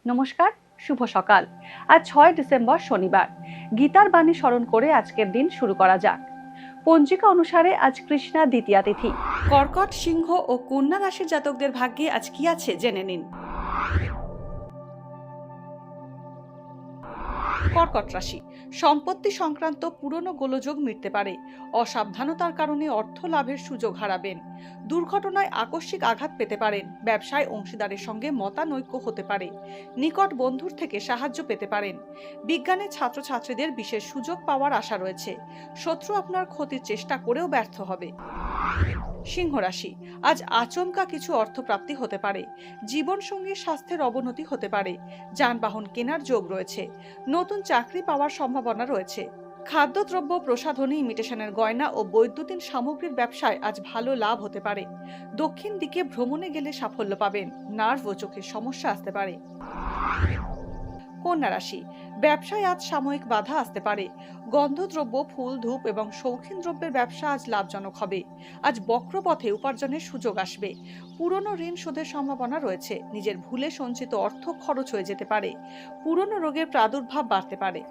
নমস্কার, শুভ সকাল। আজ 6 ডিসেম্বর শনিবার। গীতার বাণী স্মরণ করে আজকের দিন শুরু করা যাক। পঞ্জিকা অনুসারে আজ কৃষ্ণা দ্বিতীয়া তিথি। কর্কট, সিংহ ও কন্যা রাশির জাতকদের ভাগ্যে আজ কি আছে জেনে নিন। কর্কট রাশি, সম্পত্তি সংক্রান্ত পুরনো গোলযোগ মিটতে পারে। অসাবধানতার কারণে অর্থ লাভের সুযোগ হারাবেন। দুর্ঘটনায় আকস্মিক আঘাত পেতে পারেন। ব্যবসায় অংশীদারের সঙ্গে মতানৈক্য হতে পারে। নিকট বন্ধুর থেকে সাহায্য পেতে পারেন। বিজ্ঞানে ছাত্রছাত্রীদের বিশেষ সুযোগ পাওয়ার আশা রয়েছে। শত্রু আপনার ক্ষতির চেষ্টা করেও ব্যর্থ হবে। সিংহ রাশি, আজ আচমকা কিছু অর্থপ্রাপ্তি হতে পারে। জীবনসঙ্গীর স্বাস্থ্যের অবনতি হতে পারে। যানবাহন কেনার যোগ রয়েছে। নতুন চাকরি পাওয়ার সম্ভাবনা রয়েছে। খাদ্যদ্রব্য, প্রসাধনী, ইমিটেশনের গয়না ও বৈদ্যুতিন সামগ্রীর ব্যবসায় আজ ভালো লাভ হতে পারে। দক্ষিণ দিকে ভ্রমণে গেলে সাফল্য পাবেন। নার্ভ ও চোখের সমস্যা আসতে পারে। কন্যা রাশি, ব্যবসায় আজ সাময়িক বাধা আসতে পারে। গন্ধদ্রব্য, ফুল, ধূপ এবং শৌখিন দ্রব্যের ব্যবসা আজ লাভজনক হবে। আজ বক্রপথে উপার্জনের সুযোগ আসবে। পুরনো ঋণ শোধের সম্ভাবনা রয়েছে। নিজের ভুলে সঞ্চিত অর্থ খরচ হয়ে যেতে পারে। পুরনো রোগের প্রাদুর্ভাব বাড়তে পারে।